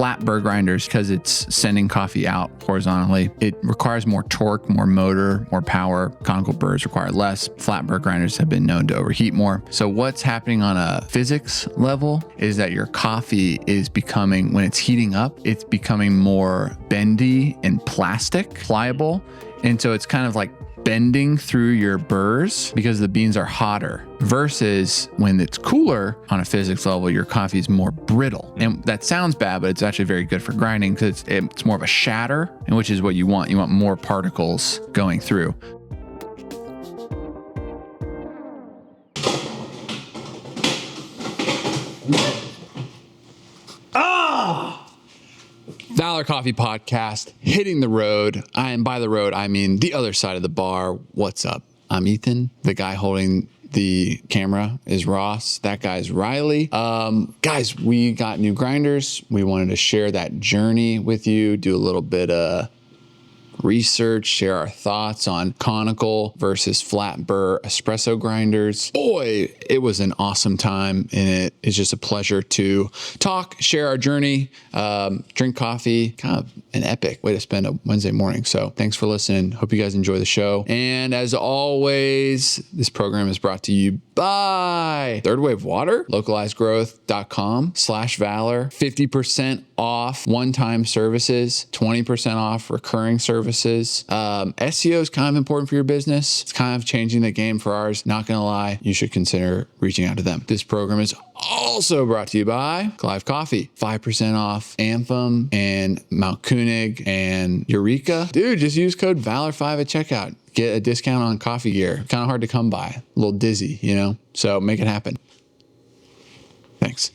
Flat burr grinders, because it's sending coffee out horizontally, it requires more torque, more motor, more power. Conical burrs require less. Flat burr grinders have been known to overheat more. So what's happening on a physics level is that your coffee is becoming, when it's heating up, it's becoming more bendy and plastic, pliable. And so it's kind of like bending through your burrs because the beans are hotter, versus when it's cooler on a physics level, your coffee is more brittle. And that sounds bad, but it's actually very good for grinding because it's more of a shatter, and which is what you want. You want more particles going through. Valor Coffee Podcast, hitting the road. And by the road, I mean the other side of the bar. What's up? I'm Ethan. The guy holding the camera is Ross. That guy's Riley. Guys, we got new grinders. We wanted to share that journey with you, do a little bit of research, share our thoughts on Conical versus flat burr espresso grinders. Boy, it was an awesome time, and it is just a pleasure to talk, share our journey, drink coffee. Kind of an epic way to spend a Wednesday morning. So thanks for listening. Hope you guys enjoy the show. And as always, this program is brought to you by Third Wave Water, localizedgrowth.com/valor, 50% off one-time services, 20% off recurring services. SEO is kind of important for your business. It's kind of changing the game for ours. Not gonna lie, you should consider reaching out to them. This program is also brought to you by Clive Coffee, 5% off Anthem and Mahlkönig and Eureka. Dude, just use code VALOR5 at checkout. Get a discount on coffee gear. Kind of hard to come by. A little dizzy, you know? So make it happen. Thanks.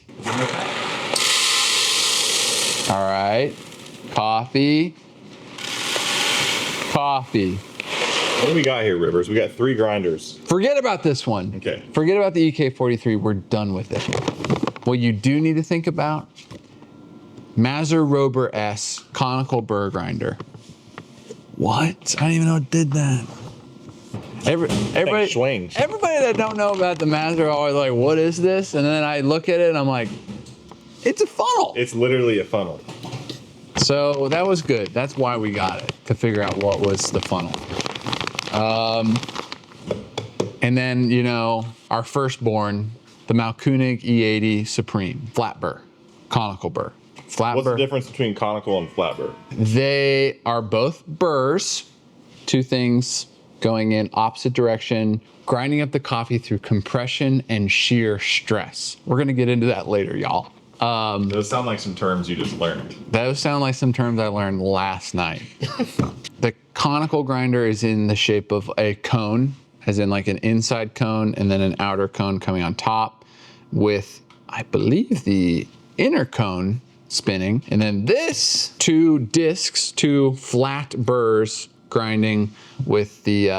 All right. Coffee. What do we got here, Rivers? We got 3 grinders. Forget about this one. Okay. Forget about the EK43. We're done with it. What you do need to think about, Mazzer Robur S Conical burr grinder. What? I don't even know it did that. Everybody that don't know about the Mazzer are always like, what is this? And then I look at it and I'm like, it's a funnel. It's literally a funnel. So that was good. That's why we got it, to figure out what was the funnel. And then, you know, our firstborn, the Mahlkönig E80 Supreme, flat burr, conical burr. What's the difference between conical and flat burr? They are both burrs, two things going in opposite direction, grinding up the coffee through compression and shear stress. We're gonna get into that later, y'all. Those sound like some terms you just learned. Those sound like some terms I learned last night. The conical grinder is in the shape of a cone, as in like an inside cone and then an outer cone coming on top with, I believe, the inner cone spinning. And then this, 2 discs, 2 flat burrs grinding with the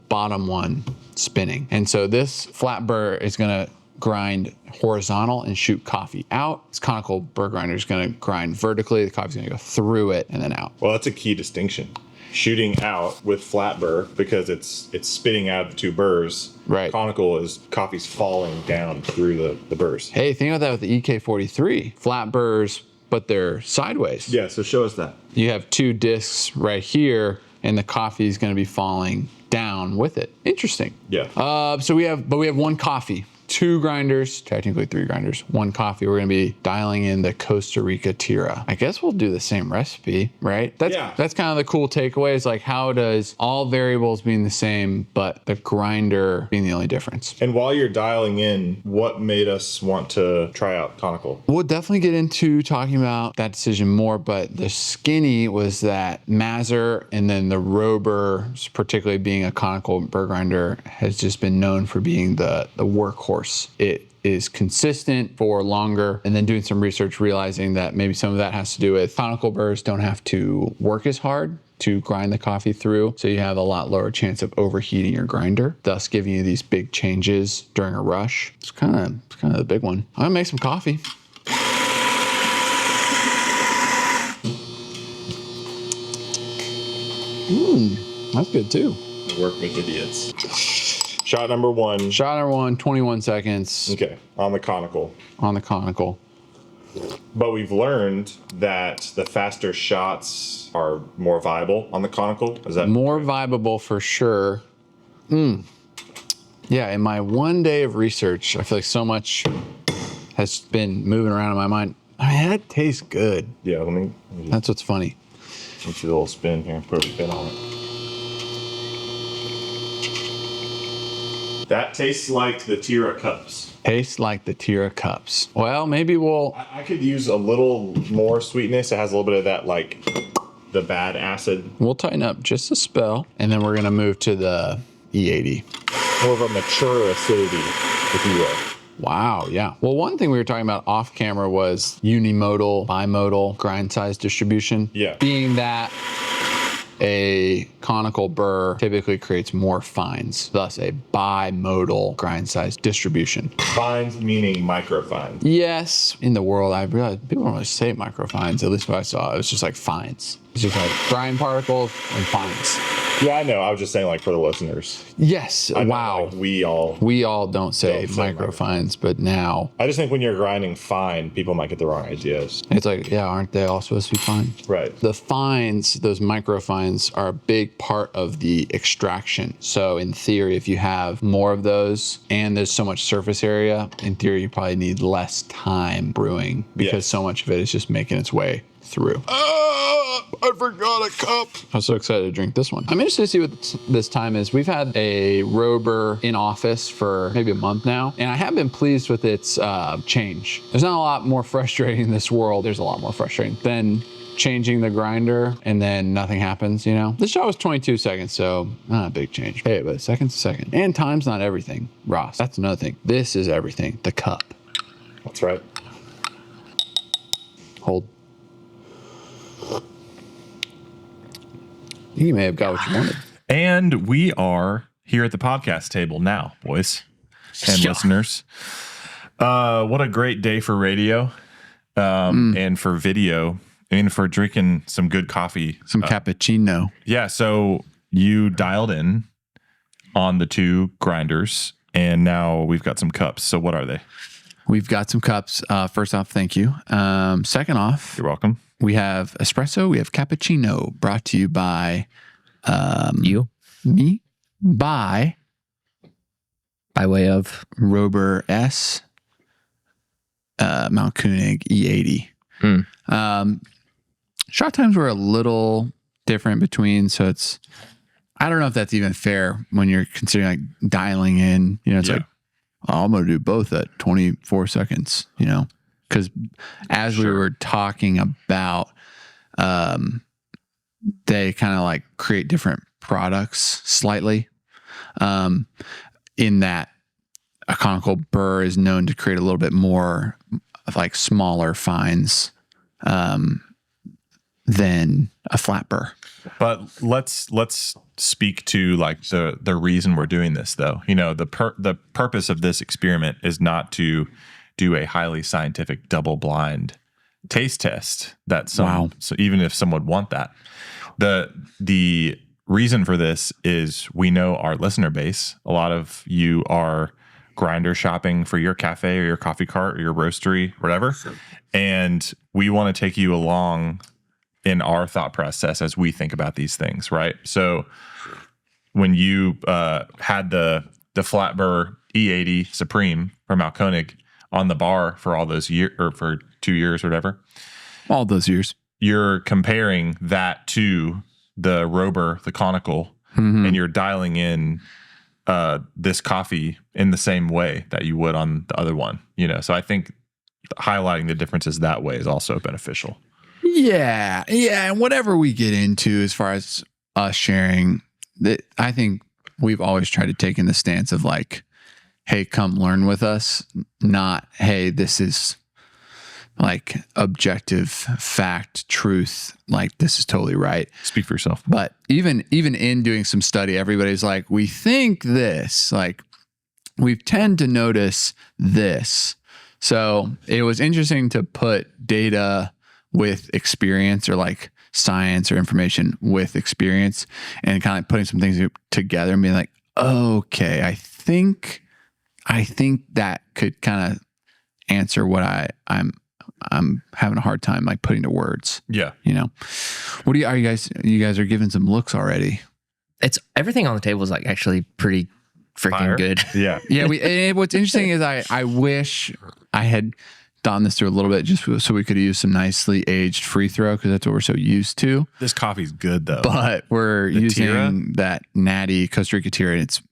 bottom one spinning. And so this flat burr is gonna grind horizontal and shoot coffee out. This conical burr grinder is gonna grind vertically. The coffee's gonna go through it and then out. Well, that's a key distinction. Shooting out with flat burr because it's spitting out of 2 burrs. Right. Conical is coffee's falling down through the burrs. Hey, think about that with the EK43. Flat burrs, but they're sideways. Yeah, so show us that. You have 2 discs right here and the coffee is gonna be falling down with it. Interesting. Yeah. So we have 1 coffee. 2 grinders, technically 3 grinders, 1 coffee. We're gonna be dialing in the Costa Rica Tira. I guess we'll do the same recipe, right? That's kind of the cool takeaway, is like, how does all variables being the same, but the grinder being the only difference? And while you're dialing in, what made us want to try out conical? We'll definitely get into talking about that decision more, but the skinny was that Mazzer, and then the Robur, particularly being a conical burr grinder, has just been known for being the workhorse. It is consistent for longer, and then doing some research, realizing that maybe some of that has to do with conical burrs don't have to work as hard to grind the coffee through, so you have a lot lower chance of overheating your grinder, thus giving you these big changes during a rush. It's kind of the big one. I'm gonna make some coffee. That's good too. Work with idiots. Shot number 1. Shot number 1, 21 seconds. Okay, on the conical. On the conical. But we've learned that the faster shots are more viable on the Conical. Is that more viable for sure? Yeah, in my 1 day of research, I feel like so much has been moving around in my mind. I mean, that tastes good. Yeah, let me That's what's funny. do a little spin here. Put a spin on it. That tastes like the Tira cups. Tastes like the Tira cups. Well, maybe we'll... I could use a little more sweetness. It has a little bit of that, like, the bad acid. We'll tighten up just a spell, and then we're going to move to the E80. More of a mature acidity, if you will. Wow, yeah. Well, one thing we were talking about off camera was unimodal, bimodal grind size distribution. Yeah. Being that a conical burr typically creates more fines, thus a bimodal grind size distribution. Fines meaning microfines. Yes, in the world, I realized people don't really say microfines, at least what I saw. It was just like fines. It's just like grind particles and fines. Yeah, I know. I was just saying, like, for the listeners. Yes, I know, wow. like, we all don't say microfines, but now I just think when you're grinding fine, people might get the wrong ideas. it's like, yeah, aren't they all supposed to be fine? Right. The fines, those microfines, are a big part of the extraction. So in theory, if you have more of those and there's so much surface area, in theory, you probably need less time brewing because so much of it is just making its way through. I forgot a cup. I was so excited to drink this one. I'm interested to see what this time is. We've had a Robur in office for maybe a month now, and I have been pleased with its change. There's not a lot more frustrating in this world. There's a lot more frustrating than changing the grinder and then nothing happens, you know? This shot was 22 seconds, so not a big change. Hey, but a second's a second. And time's not everything, Ross. That's another thing. This is everything. The cup. That's right. Hold. You may have got what you wanted. And we are here at the podcast table now, boys and listeners. What a great day for radio and for video and for drinking some good coffee. Some cappuccino. Yeah, so you dialed in on the two grinders, and now we've got some cups. So what are they? We've got some cups. First off, thank you. Second off, You're welcome. we have espresso. We have cappuccino, brought to you by me, by way of Robur S, Mahlkönig E80. Shot times were a little different between, so it's, I don't know if that's even fair when you're considering like dialing in, you know, it's like, oh, I'm going to do both at 24 seconds, you know, because as we were talking about, they kind of like create different products slightly, in that a conical burr is known to create a little bit more of like smaller fines, than a flat burr. But let's speak to like the reason we're doing this, though. You know, the purpose of this experiment is not to do a highly scientific double blind taste test. So even if someone would want that, the reason for this is we know our listener base. A lot of you are grinder shopping for your cafe or your coffee cart or your roastery, whatever, and we want to take you along in our thought process as we think about these things, right? So when you had the flat burr E80 Supreme from Mahlkönig on the bar for all those years, or for 2 years or whatever, All those years. you're comparing that to the Robur, the Conical, and you're dialing in this coffee in the same way that you would on the other one, you know? So I think highlighting the differences that way is also beneficial. Yeah. And whatever we get into as far as us sharing, that I think we've always tried to take in the stance of like, hey, come learn with us, not, hey, this is like objective fact, truth, like this is totally right. Speak for yourself. But even in doing some study, everybody's like, we think this, like we tend to notice this. So it was interesting to put data with experience, or like science or information with experience, and kind of like putting some things together and being like, okay, I think that could kind of answer what I'm I'm having a hard time like putting to words. Yeah. You know, what are you guys? You guys are giving some looks already. It's everything on the table is like actually pretty freaking Fire. good. Yeah. Yeah. What's interesting is I wish I had done this through a little bit just so we could use some nicely aged free throw because that's what we're so used to. This coffee's good though. But we're The using Tira? that natty Costa Rica Tira. And it's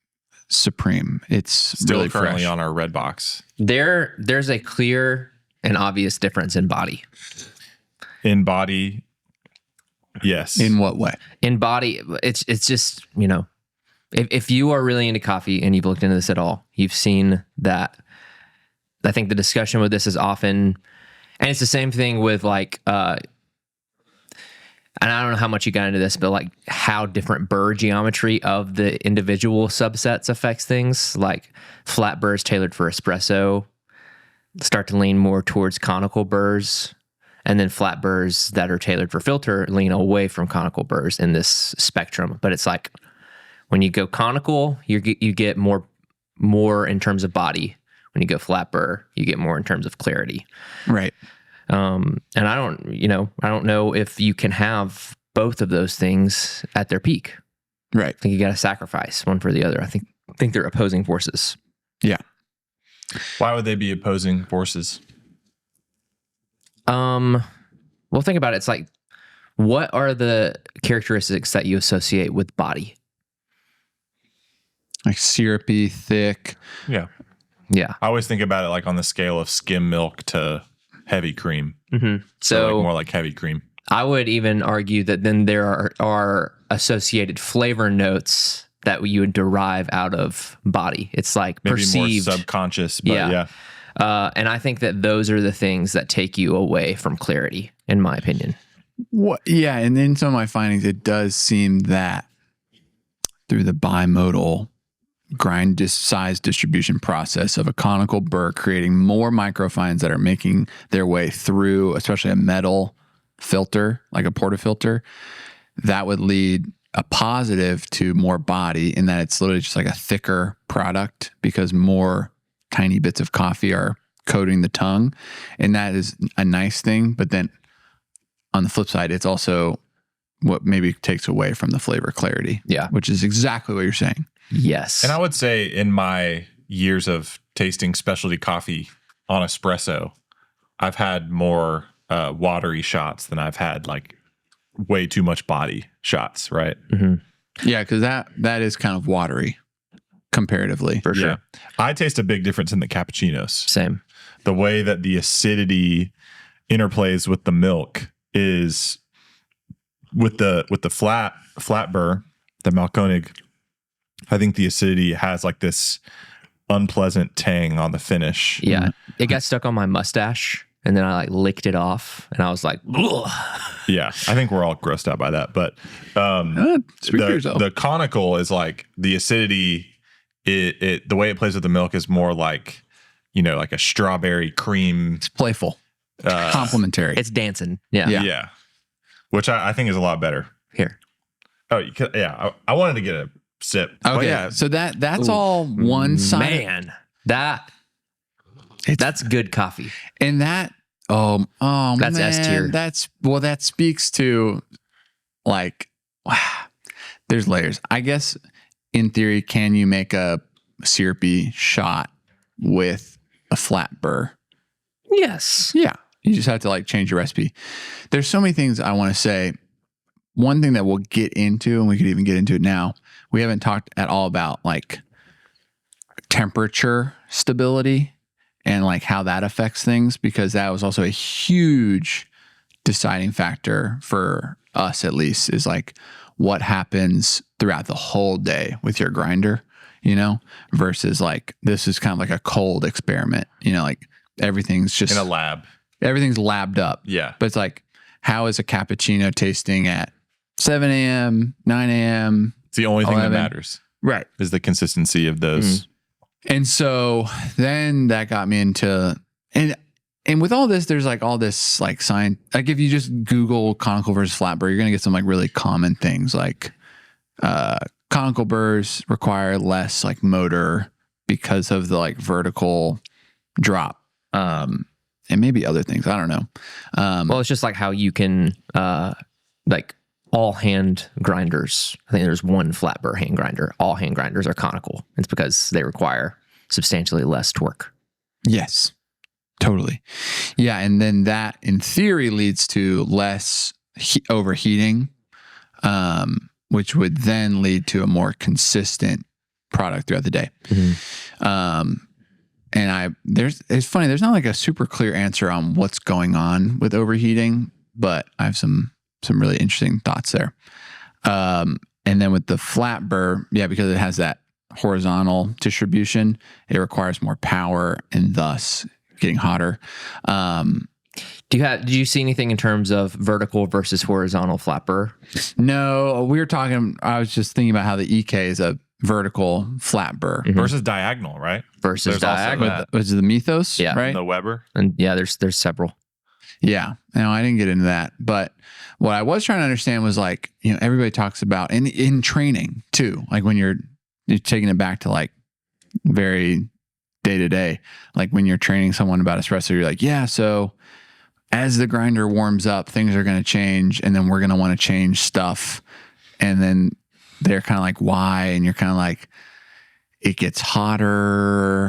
supreme. It's Still really currently fresh. on our red box. There's a clear and obvious difference in body. In body, yes. In what way? In body, it's just, you know, if you are really into coffee and you've looked into this at all, you've seen that. I think the discussion with this is often, and it's the same thing with like, and I don't know how much you got into this, but like how different burr geometry of the individual subsets affects things. Like flat burrs tailored for espresso start to lean more towards conical burrs, and then flat burrs that are tailored for filter lean away from conical burrs in this spectrum. But it's like when you go conical, you get more in terms of body. When you go flat burr, you get more in terms of clarity. Right. And I don't know if you can have both of those things at their peak. Right. I think you got to sacrifice one for the other. I think they're opposing forces. Yeah. Why would they be opposing forces? Well, think about it. It's like, what are the characteristics that you associate with body? Like syrupy, thick. Yeah. Yeah. I always think about it like on the scale of skim milk to heavy cream. Mm-hmm. So So like more like heavy cream. I would even argue that then there are associated flavor notes that you would derive out of body. It's like Maybe perceived. more subconscious, but Yeah. yeah. And I think that those are the things that take you away from clarity, in my opinion. What? Yeah. And in some of my findings, it does seem that through the bimodal grind size distribution process of a conical burr creating more microfines that are making their way through, especially a metal filter, like a portafilter, that would lead a positive to more body in that it's literally just like a thicker product because more tiny bits of coffee are coating the tongue. And that is a nice thing. But then on the flip side, it's also what maybe takes away from the flavor clarity. Yeah. Which is exactly what you're saying. Yes. And I would say in my years of tasting specialty coffee on espresso, I've had more watery shots than I've had like way too much body shots, right? Mm-hmm. Yeah, because that is kind of watery comparatively. For sure. Yeah. I taste a big difference in the cappuccinos. Same. The way that the acidity interplays with the milk is with the flat burr, the Mahlkönig. I think the acidity has like this unpleasant tang on the finish. Yeah. It got stuck on my mustache and then I like licked it off and I was like, ugh. Yeah, I think we're all grossed out by that. But Speak for yourself. the conical is like the acidity. It the way it plays with the milk is more like, you know, like a strawberry cream. It's playful, complimentary. It's dancing. Yeah. Yeah, which I think is a lot better. Here. Oh, yeah. I wanted to get a sip. But Okay, yeah, so that's all one side, Man, that's good coffee. and that That's man, S tier. that speaks to like there's layers. I guess in theory, can you make a syrupy shot with a flat burr? Yes. Yeah, you just have to like change your recipe. There's so many things I want to say. One thing that we'll get into, and we could even get into it now, we haven't talked at all about like temperature stability and like how that affects things, because that was also a huge deciding factor for us, at least, is like what happens throughout the whole day with your grinder, you know, versus like this is kind of like a cold experiment, you know, like everything's just in a lab. everything's labbed up. Yeah. But it's like, how is a cappuccino tasting at 7 a.m., 9 a.m.? It's the only thing that 11. matters Right. is the consistency of those. And so then that got me into, and with all this, there's like all this like science, like if you just Google conical versus flat burr, you're going to get some like really common things like conical burrs require less like motor because of the like vertical drop. and maybe other things. I don't know. Well, it's just like how you can, like all hand grinders. I think there's one flat burr hand grinder. All hand grinders are conical. It's because they require substantially less torque. Yes, totally. Yeah. And then that in theory leads to less overheating, which would then lead to a more consistent product throughout the day. And it's funny, there's not like a super clear answer on what's going on with overheating, but I have some really interesting thoughts there. And then with the flat burr, because it has that horizontal distribution, it requires more power and thus getting hotter. Did you see anything in terms of vertical versus horizontal flat burr? No, I was just thinking about how the EK is a vertical flat burr versus diagonal, right? Versus diagonal. Was it the Mythos? Yeah. Right. The Weber. And there's several. Yeah. No, I didn't get into that. But what I was trying to understand was like, everybody talks about in training too, like when you're taking it back to like very day to day, like when you're training someone about espresso, you're like, yeah, so as the grinder warms up, things are going to change, and then we're going to want to change stuff. And then they're kind of like, why? And you're kind of like, it gets hotter,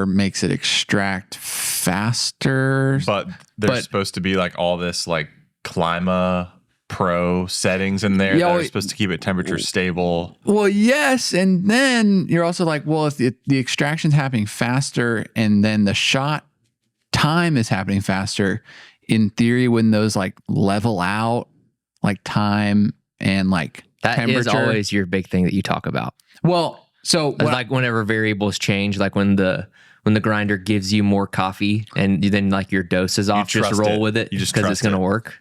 makes it extract faster. But there's supposed to be like all this like Clima Pro settings in there that are supposed to keep it temperature stable. Well, yes. And then you're also like, well, if the extraction's happening faster and then the shot time is happening faster, in theory, when those like level out, like time and like that temperature is always your big thing that you talk about. Well, so like whenever variables change, like when the grinder gives you more coffee and then like your dose is off, just roll with it because it's going to work.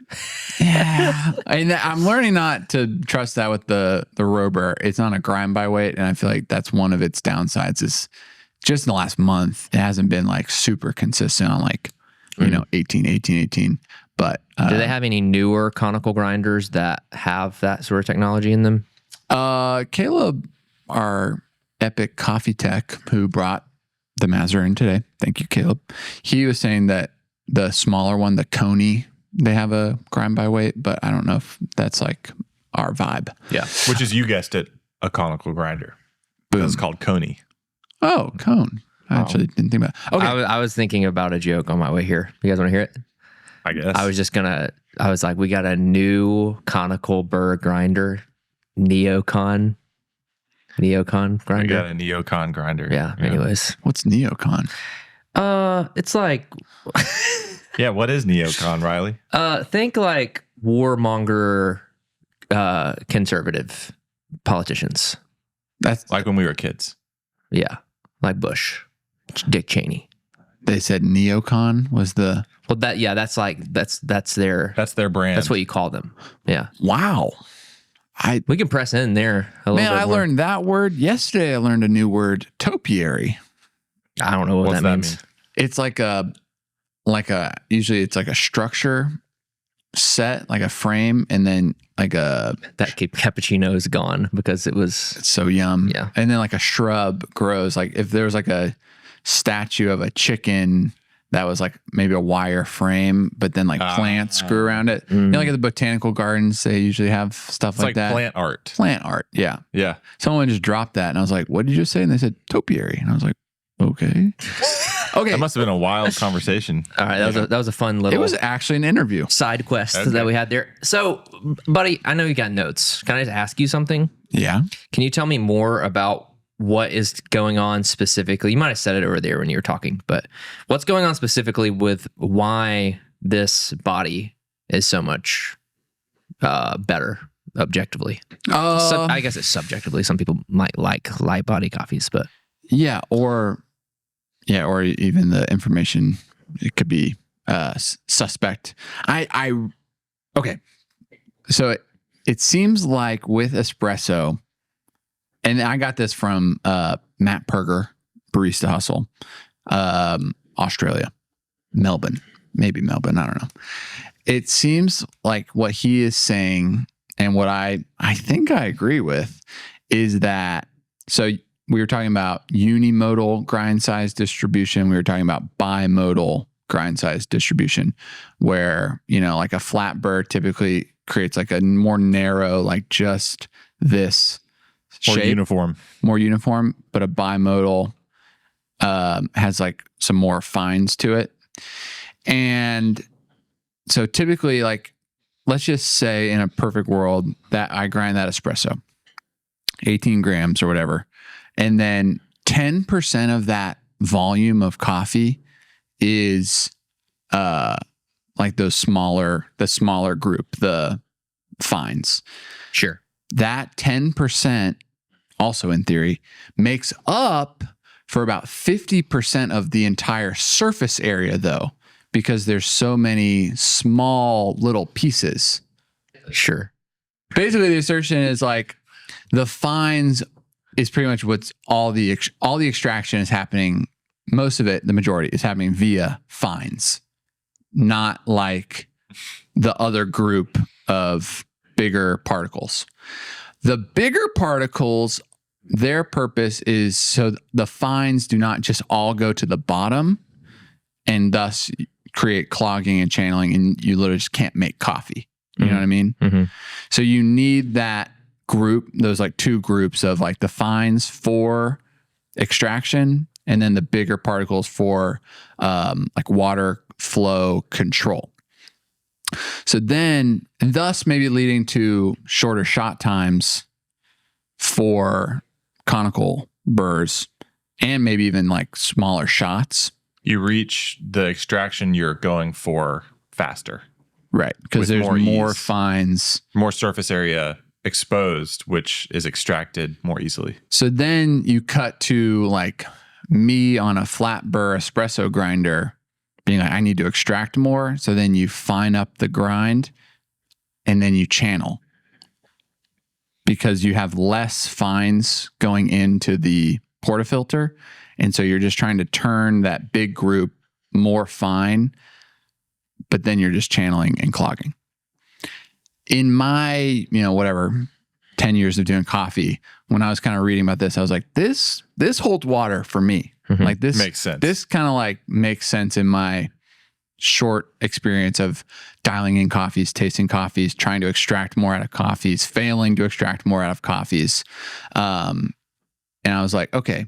Yeah. And I'm learning not to trust that with the Robur. It's on a grind by weight. And I feel like that's one of its downsides is just in the last month, it hasn't been like super consistent on like, 18. But do they have any newer conical grinders that have that sort of technology in them? Caleb, our epic coffee tech who brought the Mazzer in today. Thank you, Caleb. He was saying that the smaller one, the Coney, they have a grind by weight, but I don't know if that's like our vibe. Yeah. Which is, you guessed it, a conical grinder. Boom. It's called Coney. Oh, cone. I actually didn't think about it. Okay. I was thinking about a joke on my way here. You guys want to hear it? I guess. I was like, we got a new conical burr grinder, Neocon grinder. We got a Neocon grinder. Yeah. Anyways. What's Neocon? It's like... Yeah, what is Neocon, Riley? Think like warmonger conservative politicians. That's like when we were kids. Yeah. Like Bush, Dick Cheney. They said Neocon was the... Well, that's their brand. That's what you call them. Yeah. Wow. We can press in there a little bit I more. learned that word yesterday. I learned a new word, topiary. I don't know what that means. It's usually it's like a structure set, like a frame, and then like that cappuccino is gone because it's so yum. Yeah. And then like a shrub grows. Like if there was like a statue of a chicken that was like maybe a wire frame, but then like plants grew around it. Like at the botanical gardens, they usually have stuff like that. Plant art. Plant art. Yeah. Yeah. Someone just dropped that and I was like, what did you say? And they said topiary. And I was like, okay. That must have been a wild conversation. All right. That was a fun little... It was actually an interview. Side quest that we had there. So, buddy, I know you got notes. Can I just ask you something? Yeah. Can you tell me more about what is going on specifically? You might have said it over there when you were talking, but what's going on specifically with why this body is so much better objectively? I guess it's subjectively. Some people might like light body coffees, but... or even the information, it could be suspect. Okay. So it seems like with espresso, and I got this from Matt Perger, Barista Hustle, Australia, Melbourne, I don't know. It seems like what he is saying, and what I think I agree with, is that, so we were talking about unimodal grind size distribution. We were talking about bimodal grind size distribution, where, like a flat burr typically creates like a more narrow, like just this More shape, more uniform, but a bimodal has like some more fines to it. And so typically, like, let's just say in a perfect world that I grind that espresso, 18 grams or whatever, and then 10% of that volume of coffee is like the smaller group, the fines. Sure. That 10%, also in theory, makes up for about 50% of the entire surface area, though, because there's so many small little pieces. Sure. Basically, the assertion is like the fines is pretty much what's all the extraction is happening. Most of it, the majority, is happening via fines, not like the other group of bigger particles. The bigger particles, their purpose is so the fines do not just all go to the bottom and thus create clogging and channeling, and you literally just can't make coffee. You know what I mean? Mm-hmm. So you need that group, those like two groups of like the fines for extraction and then the bigger particles for like water flow control. So then, thus maybe leading to shorter shot times for conical burrs and maybe even like smaller shots. You reach the extraction you're going for faster. Right. Because there's more fines. More surface area exposed, which is extracted more easily. So then you cut to like me on a flat burr espresso grinder being like, I need to extract more. So then you fine up the grind and then you channel because you have less fines going into the portafilter. And so you're just trying to turn that big group more fine, but then you're just channeling and clogging. In my, 10 years of doing coffee, when I was kind of reading about this, I was like, this holds water for me. Mm-hmm. Like this makes sense. This kind of like makes sense in my short experience of dialing in coffees, tasting coffees, trying to extract more out of coffees, failing to extract more out of coffees. And I was like, okay,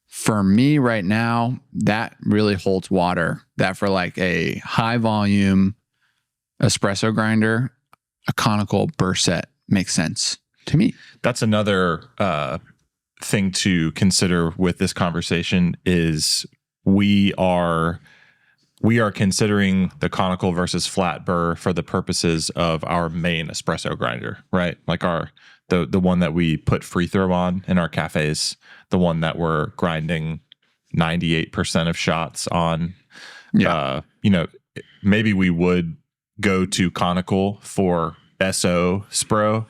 for me right now, that really holds water. That for like a high volume espresso grinder, a conical burr set makes sense to me. That's another thing to consider with this conversation is we are considering the conical versus flat burr for the purposes of our main espresso grinder, right? Like the one that we put free throw on in our cafes, the one that we're grinding 98% of shots on. Yeah. Maybe we would go to conical for SO Spro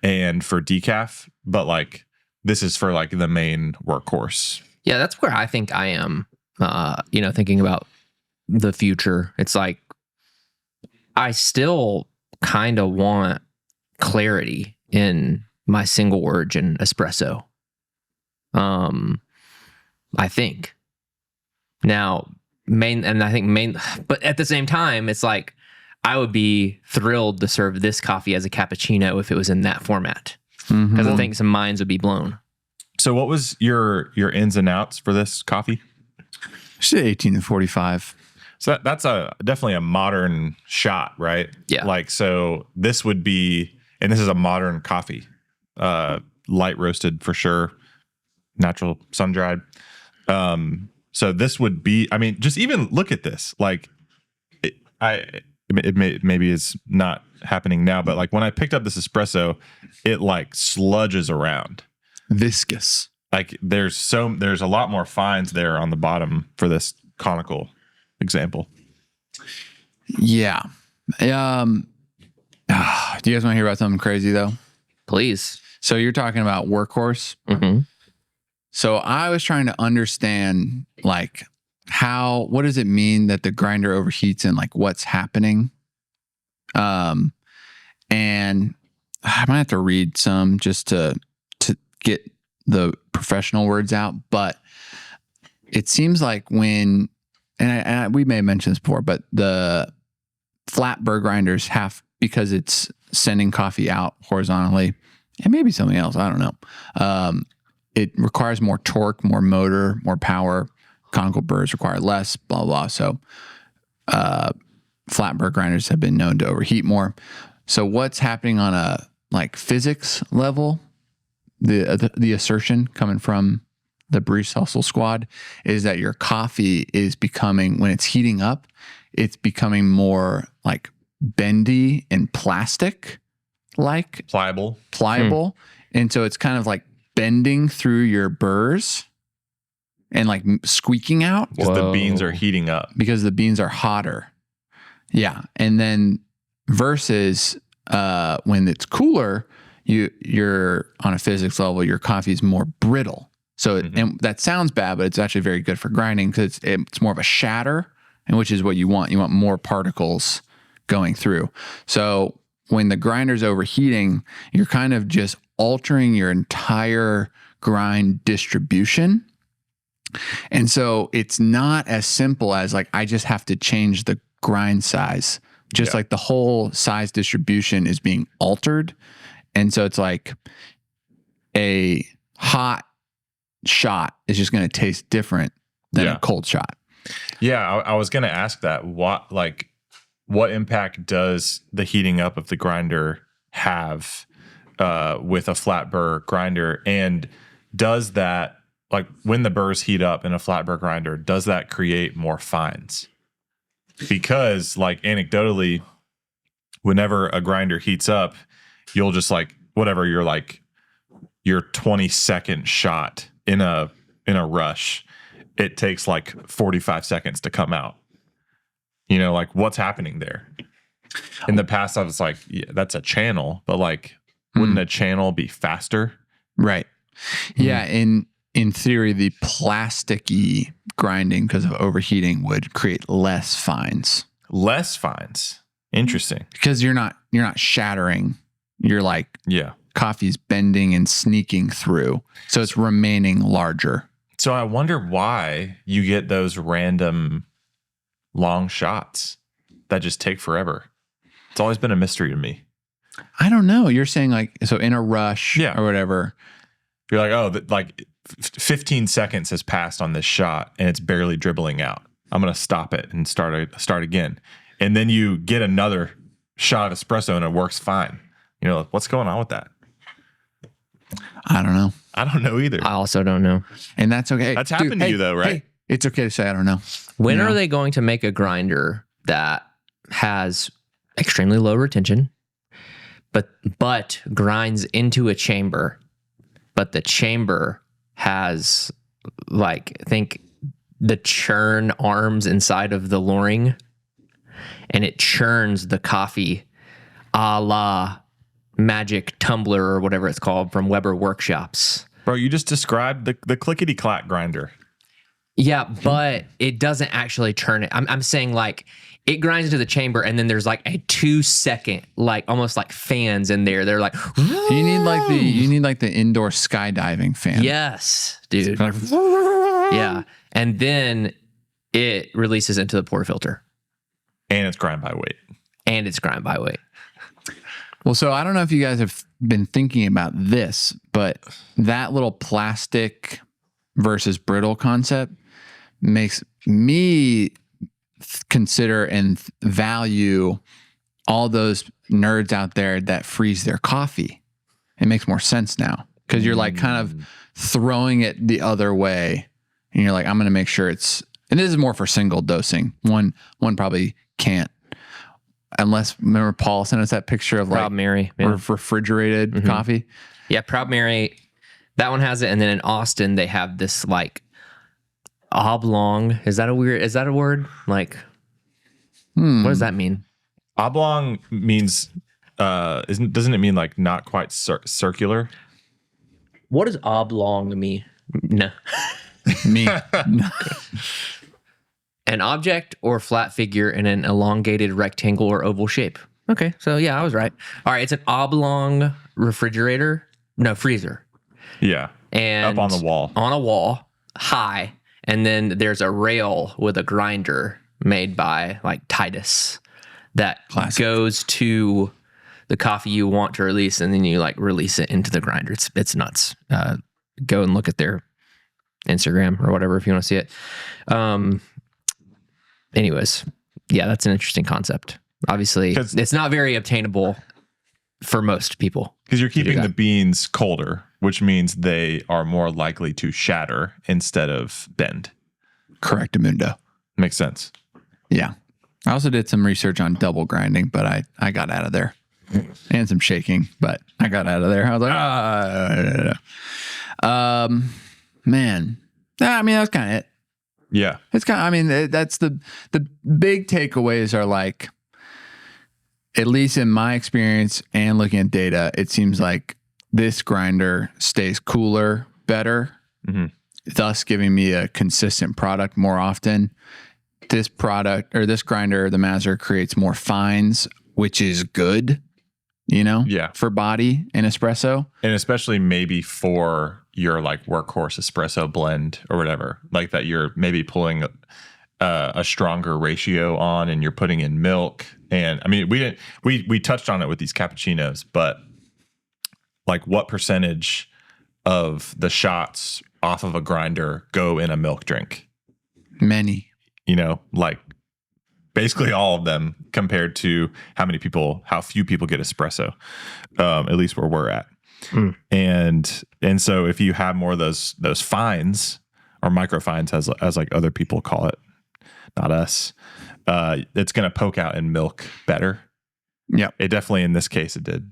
and for decaf, but like this is for like the main workhorse. Yeah, that's where I think I am, thinking about the future. It's like, I still kind of want clarity in my single origin espresso. I think now but at the same time, it's like, I would be thrilled to serve this coffee as a cappuccino if it was in that format. Because I think some minds would be blown. So what was your ins and outs for this coffee? Should 18 to 45. So that's definitely a modern shot, right? Yeah. Like, so this would be, and this is a modern coffee, light roasted for sure, natural sun dried. So this would be, I mean, just even look at this. Like, maybe it's not happening now, but like when I picked up this espresso, it like sludges around. Viscous. Like there's a lot more fines there on the bottom for this conical example. Yeah. Do you guys want to hear about something crazy though? Please. So you're talking about workhorse. Mm-hmm. So I was trying to understand like what does it mean that the grinder overheats and like what's happening? And I might have to read some just to get the professional words out, but it seems like when we may have mentioned this before, but the flat burr grinders because it's sending coffee out horizontally, and maybe something else, I don't know. It requires more torque, more motor, more power. Conical burrs require less, blah, blah. So flat burr grinders have been known to overheat more. So what's happening on a physics level, the assertion coming from the Breeze Hustle squad is that your coffee is becoming, when it's heating up, it's becoming more bendy and plastic, Pliable. And so it's kind of bending through your burrs and squeaking out. Because the beans are heating up. Because the beans are hotter. Yeah. And then versus when it's cooler, you're on a physics level, your coffee is more brittle. So and that sounds bad, but it's actually very good for grinding because it's more of a shatter, and which is what you want. You want more particles going through. So when the grinder's overheating, you're kind of just altering your entire grind distribution. And so it's not as simple as I just have to change the grind size. Just the whole size distribution is being altered. And so it's a hot shot is just going to taste different than a cold shot. Yeah, I was going to ask that. What impact does the heating up of the grinder have with a flat burr grinder? And does that, when the burrs heat up in a flat burr grinder, does that create more fines? Because anecdotally, whenever a grinder heats up, you'll just whatever your 20-second shot in a rush, it takes 45 seconds to come out. What's happening there? In the past, I was yeah, that's a channel, but wouldn't a channel be faster? Right. Yeah. In theory, the plasticky grinding because of overheating would create less fines. Less fines. Interesting. Because you're not shattering. You're coffee's bending and sneaking through. So it's remaining larger. So I wonder why you get those random long shots that just take forever. It's always been a mystery to me. I don't know. You're saying so in a rush or whatever. You're 15 seconds has passed on this shot and it's barely dribbling out. I'm going to stop it and start again. And then you get another shot of espresso and it works fine. What's going on with that? I don't know. I don't know either. I also don't know. And that's okay. That's happened to you though, right? Hey, it's okay to say I don't know. When are they going to make a grinder that has extremely low retention, but grinds into a chamber, but the chamber has think the churn arms inside of the luring, and it churns the coffee a la Magic Tumbler or whatever it's called from Weber Workshops. Bro, you just described the clickety-clack grinder. Yeah, but it doesn't actually churn it. I'm saying it grinds into the chamber and then there's a 2-second, almost fans in there. They're you need the indoor skydiving fan. Yes, dude. Yeah. And then it releases into the portafilter. And it's grind by weight. Well, so I don't know if you guys have been thinking about this, but that little plastic versus brittle concept makes me consider and value all those nerds out there that freeze their coffee. It makes more sense now because you're kind of throwing it the other way, and you're I'm going to make sure it's. And this is more for single dosing. One probably can't. Unless, remember Paul sent us that picture of Proud Mary, refrigerated coffee. Yeah, Proud Mary, that one has it. And then in Austin, they have this oblong. Is that a word? What does that mean? Oblong means, doesn't it mean not quite circular? What does oblong mean? No. Me. An object or flat figure in an elongated rectangle or oval shape. Okay, so yeah, I was right. All right, it's an oblong freezer. Yeah. And up on the wall. On a wall, high. And then there's a rail with a grinder made by like Titus that goes to the coffee you want to release, and then you like release it into the grinder. It's nuts. Go and look at their Instagram or whatever if you want to see it. Anyways, yeah, that's an interesting concept. Obviously, it's not very obtainable for most people. Because you're keeping the beans colder, which means they are more likely to shatter instead of bend. Correct, Amundo. Makes sense. Yeah. I also did some research on double grinding, but I got out of there. And some shaking, but I got out of there. I was like, man. I mean, that's kind of it. Yeah. It's kind of, I mean, that's the big takeaways are like, at least in my experience and looking at data, it seems like this grinder stays cooler better, thus giving me a consistent product more often. This product or this grinder, the Mazzer, creates more fines, which is good, for body and espresso. And especially maybe for your like workhorse espresso blend or whatever, like that you're maybe pulling a stronger ratio on and you're putting in milk. And I mean, we touched on it with these cappuccinos, but like what percentage of the shots off of a grinder go in a milk drink? Many. Like basically all of them compared to how few people get espresso, at least where we're at. And so if you have more of those fines or micro fines as like other people call it, not us, it's going to poke out in milk better. Yeah. It definitely, in this case, it did.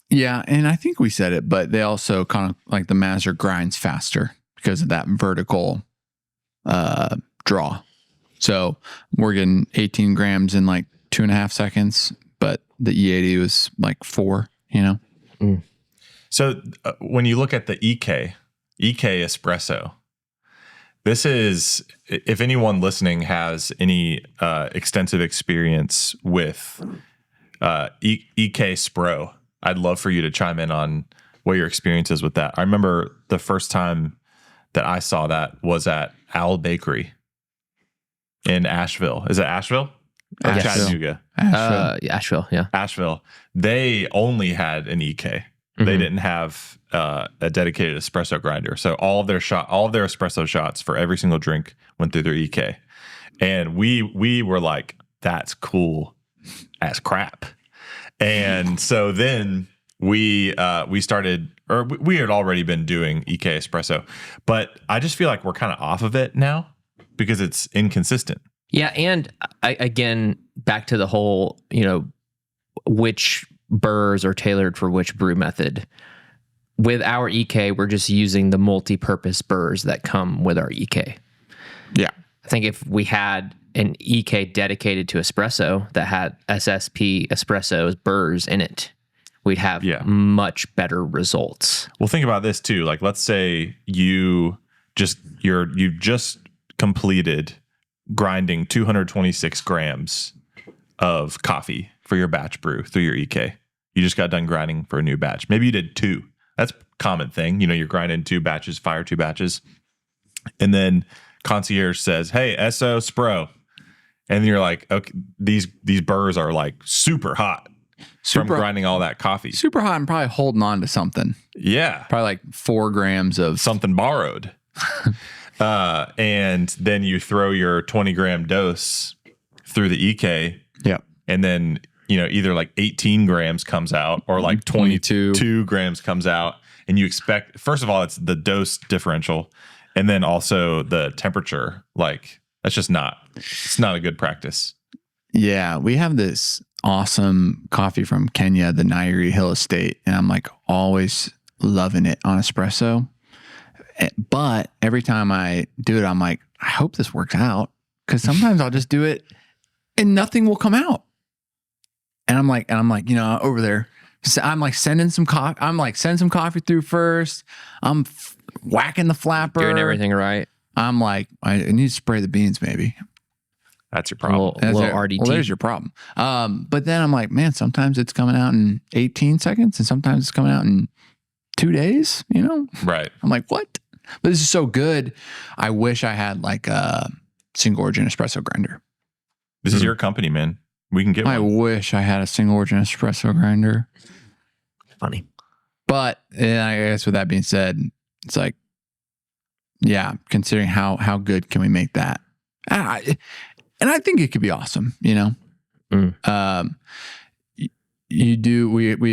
Yeah. And I think we said it, but they also kind of like the Mazzer grinds faster because of that vertical draw. So we're getting 18 grams in like 2.5 seconds, but the E80 was like 4, So when you look at the EK espresso, this is, if anyone listening has any extensive experience with EK Spro, I'd love for you to chime in on what your experience is with that. I remember the first time that I saw that was at Owl Bakery in Asheville. Is it Asheville? Or Asheville. Chattanooga? Asheville, yeah. Asheville. They only had an EK. They didn't have a dedicated espresso grinder. So all of their espresso shots for every single drink went through their EK. And we were like, that's cool as crap. And so then we started, or we had already been doing EK espresso, but I just feel like we're kind of off of it now because it's inconsistent. Yeah, and again, back to the whole, which burrs are tailored for which brew method. With our EK, we're just using the multi-purpose burrs that come with our EK. Yeah. I think if we had an EK dedicated to espresso that had SSP espresso's burrs in it, we'd have much better results. Well, think about this too. Like, let's say you just completed grinding 226 grams of coffee for your batch brew through your EK. You just got done grinding for a new batch. Maybe you did 2. That's a common thing. You're grinding 2 batches, fire 2 batches. And then concierge says, hey, SO Spro. And then you're like, okay, these burrs are like super hot from grinding all that coffee. Super hot and probably holding on to something. Yeah. Probably like 4 grams of something borrowed. And then you throw your 20-gram dose through the EK. Yeah. And then, either like 18 grams comes out or like 22 grams comes out. And you expect, first of all, it's the dose differential. And then also the temperature. Like, it's not a good practice. Yeah. We have this awesome coffee from Kenya, the Nairi Hill Estate. And I'm like always loving it on espresso. But every time I do it, I'm like, I hope this works out. Because sometimes I'll just do it and nothing will come out. And I'm like, over there, I'm like sending some coffee. I'm like, send some coffee through first. I'm whacking the flapper. Doing everything right. I'm like, I need to spray the beans maybe. That's your problem. A little RDT. Well, there's your problem. But then I'm like, man, sometimes it's coming out in 18 seconds and sometimes it's coming out in 2 days, Right. I'm like, what? But this is so good. I wish I had like a single origin espresso grinder. This is your company, man. We can get I one. wish I had a single origin espresso grinder. Funny. But I guess with that being said, it's like, yeah, considering how good can we make that? And I think it could be awesome, you know? We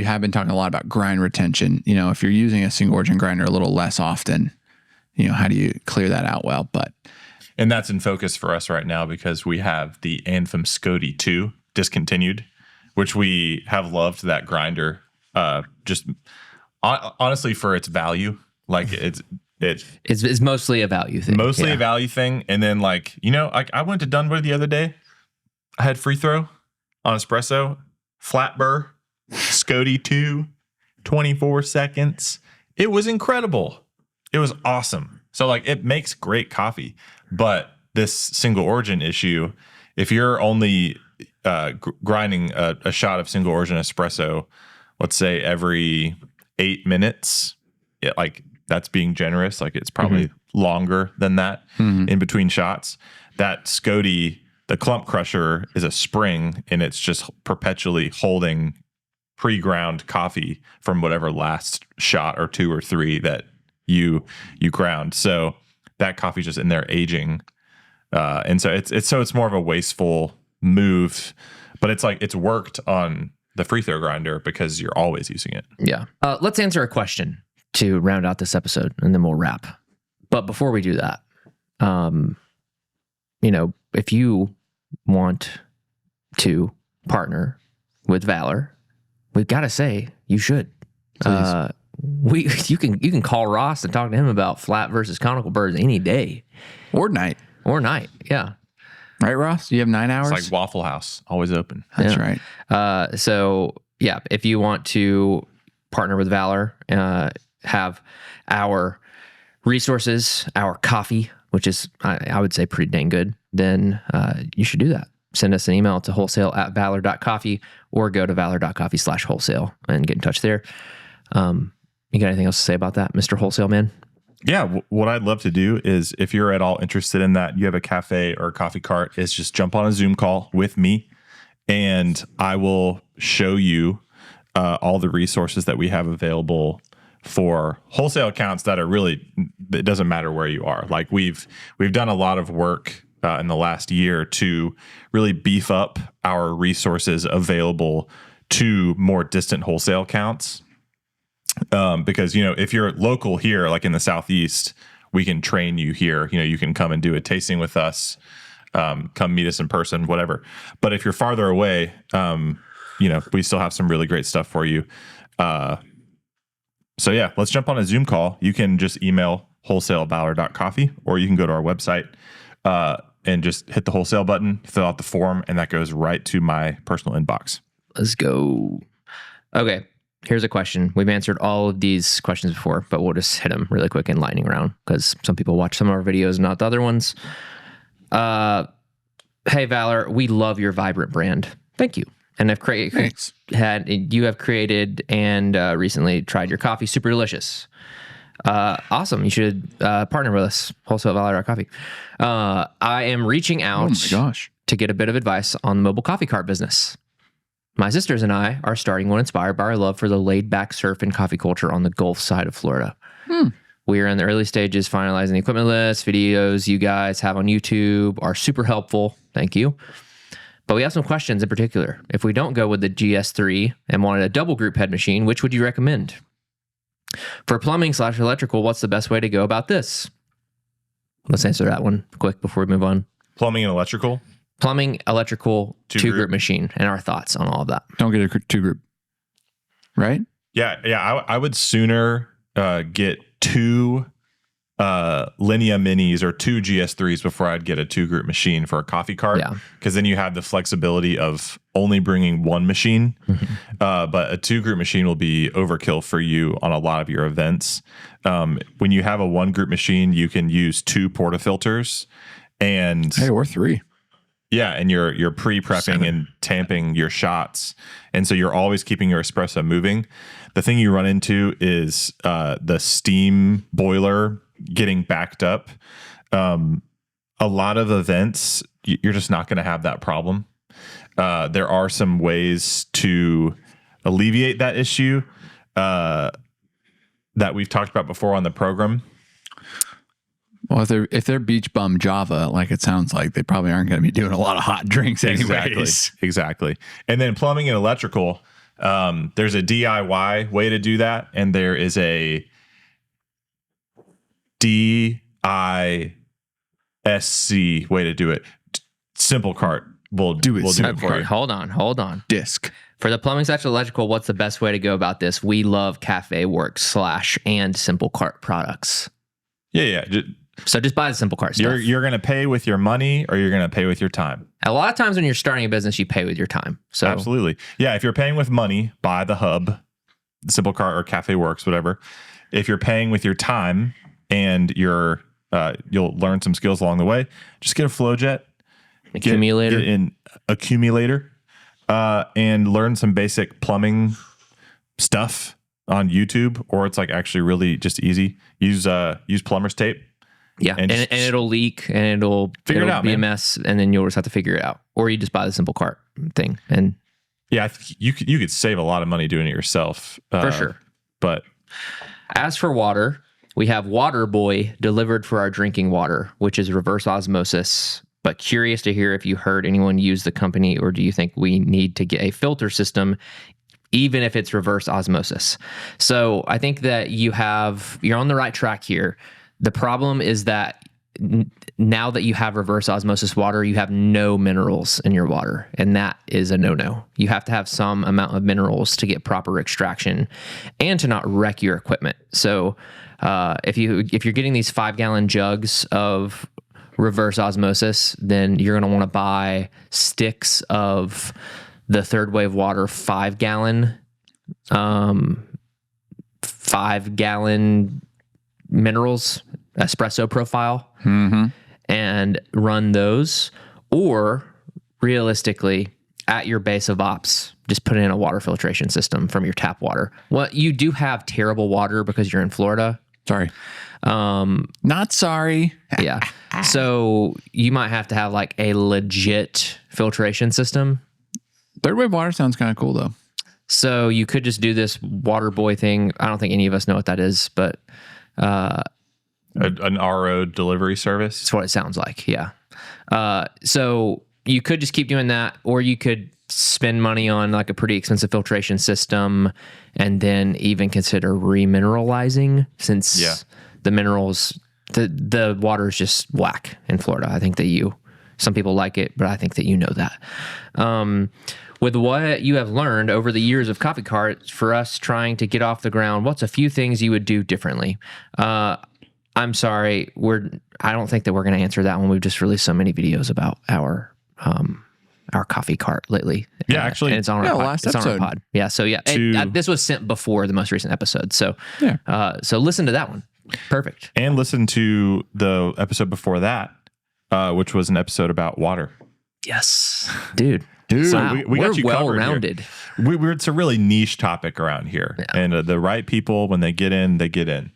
have been talking a lot about grind retention. You know, if you're using a single origin grinder a little less often, you know, how do you clear that out well? And that's in focus for us right now because we have the Anthem Scody 2 discontinued, which we have loved that grinder. Just honestly for its value, like It's mostly a value thing. Mostly a value thing. And then like, you know, I went to Dunwoody the other day. I had free throw on espresso, flat Burr, Scody 2, 24 seconds. It was incredible. It was awesome. So like it makes great coffee, but this single origin issue, if you're only grinding a shot of single origin espresso, let's say every 8 minutes, that's being generous. Like it's probably longer than that in between shots. That Scody, the clump crusher, is a spring and it's just perpetually holding pre-ground coffee from whatever last shot or 2 or 3 that you ground. So that coffee's just in there aging. And so it's more of a wasteful move, but it's like it's worked on the free throw grinder because you're always using it. Yeah. Let's answer a question to round out this episode and then we'll wrap. But before we do that, you know, if you want to partner with Valor, we've got to say you should. You can call Ross and talk to him about flat versus conical burrs any day or night. Yeah. Right, Ross? You have 9 hours? It's like Waffle House, always open. That's right. So yeah, if you want to partner with Valor, have our resources, our coffee, which is, I would say pretty dang good, then you should do that. Send us an email to wholesale@valor.coffee or go to valor.coffee/wholesale and get in touch there. You got anything else to say about that, Mr. Wholesale Man? Yeah, what I'd love to do is if you're at all interested in that, you have a cafe or a coffee cart, is just jump on a Zoom call with me and I will show you all the resources that we have available for wholesale accounts that are really, it doesn't matter where you are. Like we've done a lot of work in the last year to really beef up our resources available to more distant wholesale accounts. Because, you know, if you're local here, like in the Southeast, we can train you here. You know, you can come and do a tasting with us, come meet us in person, whatever. But if you're farther away, you know, we still have some really great stuff for you. So yeah, let's jump on a Zoom call. You can just email wholesale@valor.coffee, or you can go to our website and just hit the wholesale button, fill out the form, and that goes right to my personal inbox. Let's go. Okay. Here's a question. We've answered all of these questions before, but we'll just hit them really quick in lightning round because some people watch some of our videos, not the other ones. Hey, Valor, we love your vibrant brand. Thank you. And you have created and recently tried your coffee. Super delicious. Awesome. You should partner with us. Wholesale@valor.coffee. I am reaching out to get a bit of advice on the mobile coffee cart business. My sisters and I are starting one inspired by our love for the laid-back surf and coffee culture on the Gulf side of Florida. We are in the early stages finalizing the equipment list. Videos you guys have on YouTube are super helpful. Thank you. But we have some questions in particular. If we don't go with the GS3 and wanted a double group head machine, which would you recommend? For plumbing/electrical, what's the best way to go about this? Let's answer that one quick before we move on. Plumbing and electrical? Plumbing, electrical, two group machine, and our thoughts on all of that. Don't get a 2 group, right? Yeah. I would sooner get 2 Linea Minis or 2 GS3s before I'd get a 2 group machine for a coffee cart. Yeah. Because then you have the flexibility of only bringing 1 machine. But a 2 group machine will be overkill for you on a lot of your events. When you have a 1 group machine, you can use 2 portafilters and or 3. Yeah, and you're pre-prepping and tamping your shots. And so you're always keeping your espresso moving. The thing you run into is the steam boiler getting backed up. A lot of events, you're just not going to have that problem. There are some ways to alleviate that issue that we've talked about before on the program. Well, if they're beach bum Java, like it sounds like, they probably aren't going to be doing a lot of hot drinks anyways. Exactly. And then plumbing and electrical, there's a DIY way to do that, and there is a DISC way to do it. Simple Cart will do it. We'll do it for you. Hold on. Disc. For the plumbing / electrical, what's the best way to go about this? We love Cafe Works / and Simple Cart products. Yeah. So just buy the Simple Cart stuff. You're going to pay with your money, or you're going to pay with your time. A lot of times when you're starting a business, you pay with your time. So Absolutely. Yeah, if you're paying with money, buy the Hub, the Simple Cart or Cafe Works, whatever. If you're paying with your time and you'll learn some skills along the way, just get a flow jet, accumulator, get an accumulator, and learn some basic plumbing stuff on YouTube, or it's like actually really just easy. Use plumber's tape. Yeah, and it'll leak, and it'll be a mess, and then you'll just have to figure it out. Or you just buy the Simple Cart thing. And yeah, you could save a lot of money doing it yourself. For sure. But as for water, we have Water Boy delivered for our drinking water, which is reverse osmosis. But curious to hear if you heard anyone use the company, or do you think we need to get a filter system, even if it's reverse osmosis? So I think that you're on the right track here. The problem is that now that you have reverse osmosis water, you have no minerals in your water, and that is a no-no. You have to have some amount of minerals to get proper extraction and to not wreck your equipment. So if you're getting these 5-gallon jugs of reverse osmosis, then you're going to want to buy sticks of the third wave water 5-gallon minerals espresso profile, and run those. Or realistically, at your base of ops, just put in a water filtration system from your tap water. Well, you do have terrible water because you're in Florida. Sorry. Not sorry. Yeah. So you might have to have like a legit filtration system. Third wave water sounds kind of cool though. So you could just do this Water Boy thing. I don't think any of us know what that is, but an RO delivery service. That's what it sounds like. Yeah. So you could just keep doing that, or you could spend money on like a pretty expensive filtration system and then even consider remineralizing, since the minerals, the water is just whack in Florida. I think that some people like it, but I think that you know that. With what you have learned over the years of Coffee Carts, for us trying to get off the ground, what's a few things you would do differently? I'm sorry, I don't think that we're going to answer that one. We've just released so many videos about our coffee cart lately. Yeah, actually, and it's on our last it's episode. on our pod. Yeah, so yeah, this was sent before the most recent episode. So so listen to that one. Perfect. And listen to the episode before that, which was an episode about water. Yes, dude. So wow. we got you well covered rounded. Here. It's a really niche topic around here, and the right people, when they get in, they get in.